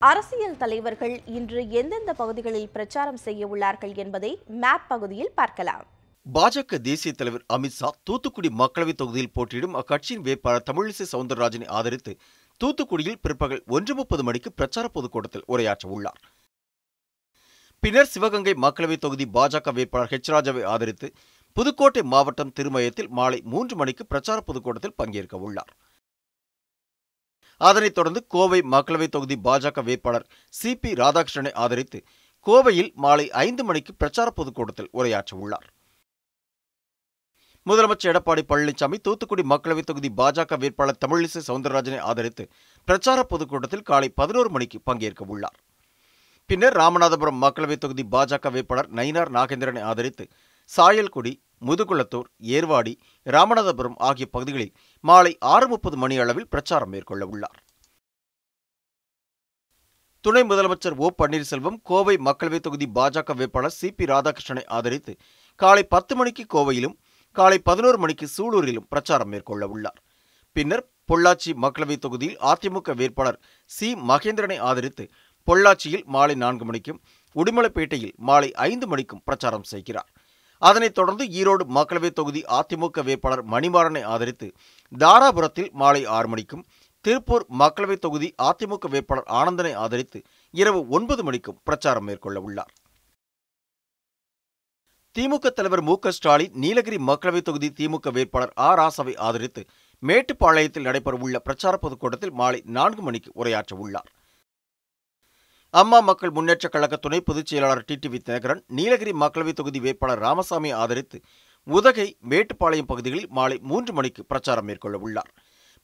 அரசியல் தலைவர்கள் இன்று எந்தெந்த பகுதிகளில் பிரச்சாரம் செய்ய உள்ளார்கள் என்பதை மேப் பகுதியில் பார்க்கலாம். பாஜக தேசிய தலைவர் அமித்ஷா தூத்துக்குடி மக்களவைத் தொகுதியில் போட்டியிடும் அக்கட்சியின் வேட்பாளர் தமிழிசை சவுந்தரராஜனை ஆதரித்து தூத்துக்குடியில் பிற்பகல் 1:30 மணிக்கு பிரச்சார பொதுக்கூட்டத்தில் உரையாற்ற உள்ளார். பின்னர் சிவகங்கை மக்களவைத் தொகுதி பாஜக வேட்பாளர் ஹெச் ராஜாவை ஆதரித்து புதுக்கோட்டை மாவட்டம் திருமயத்தில் மாலை 3 மணிக்கு பிரச்சார பொதுக்கூட்டத்தில் பங்கேற்க உள்ளார். அதனைத் தொடர்ந்து கோவை மக்களவைத் தொகுதி பாஜக வேட்பாளர் சி.பி. ராதாகிருஷ்ணனை ஆதரித்து கோவையில் மாலை 5 மணிக்கு பிரச்சார பொதுக்கூட்டத்தில் உரையாற்ற உள்ளார். முதலமைச்சர் எடப்பாடி பழனிசாமி தூத்துக்குடி மக்களவைத் தொகுதி பாஜக வேட்பாளர் தமிழிசை சவுந்தரராஜனை ஆதரித்து பிரச்சார பொதுக்கூட்டத்தில் காலை 11 மணிக்கு பங்கேற்க உள்ளார். பின்னர் ராமநாதபுரம் மக்களவைத் தொகுதி பாஜக வேட்பாளர் நயினார் நாகேந்திரனை ஆதரித்து சாயல்குடி, முதுகுளத்தூர், ஏர்வாடி, ராமநாதபுரம் ஆகிய பகுதிகளில் மாலை 6:30 மணி அளவில் பிரச்சாரம் மேற்கொள்ள உள்ளார். துணை முதலமைச்சர் ஓ பன்னீர்செல்வம் கோவை மக்களவைத் தொகுதி பாஜக வேட்பாளர் சி.பி. ராதாகிருஷ்ணனை ஆதரித்து காலை 10 மணிக்கு கோவையிலும் காலை 11 மணிக்கு சூலூரிலும் பிரச்சாரம் மேற்கொள்ள உள்ளார். பின்னர் பொள்ளாச்சி மக்களவைத் தொகுதியில் அதிமுக வேட்பாளர் சி. மகேந்திரனை ஆதரித்து பொள்ளாச்சியில் மாலை 4 மணிக்கும் உடுமலைப்பேட்டையில் மாலை 5 மணிக்கும் பிரச்சாரம் செய்கிறார். அதனைத் தொடர்ந்து ஈரோடு மக்களவைத் தொகுதி அதிமுக வேட்பாளர் மணிமாறனை ஆதரித்து தாராபுரத்தில் மாலை 6 மணிக்கும் திருப்பூர் மக்களவைத் தொகுதி அதிமுக வேட்பாளர் ஆனந்தனை ஆதரித்து இரவு 9 மணிக்கும் பிரச்சாரம் மேற்கொள்ள உள்ளார். திமுக தலைவர் மு.க. ஸ்டாலின் நீலகிரி மக்களவைத் தொகுதி திமுக வேட்பாளர் ஆ. ராசாவை ஆதரித்து மேட்டுப்பாளையத்தில் நடைபெறவுள்ள பிரச்சார பொதுக்கூட்டத்தில் மாலை 4 மணிக்கு உரையாற்ற உள்ளார். அம்மா மக்கள் முன்னேற்றக் கழக துணை பொதுச் செயலாளர் டிடிவி தினகரன் நீலகிரி மக்களவைத் தொகுதி வேட்பாளர் ராமசாமியை ஆதரித்து உதகை, மேட்டுப்பாளையம் பகுதிகளில் மாலை 3 மணிக்கு பிரச்சாரம் மேற்கொள்ள உள்ளார்.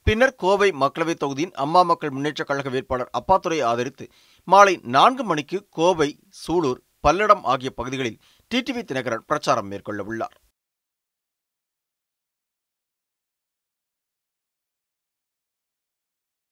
பின்னர் கோவை மக்களவைத் தொகுதியின் அம்மா மக்கள் முன்னேற்றக் கழக வேட்பாளர் அப்பாத்துரையை ஆதரித்து மாலை 4 மணிக்கு கோவை, சூலூர், பல்லடம் ஆகிய பகுதிகளில் டிடிவி தினகரன் பிரச்சாரம் மேற்கொள்ள உள்ளார்.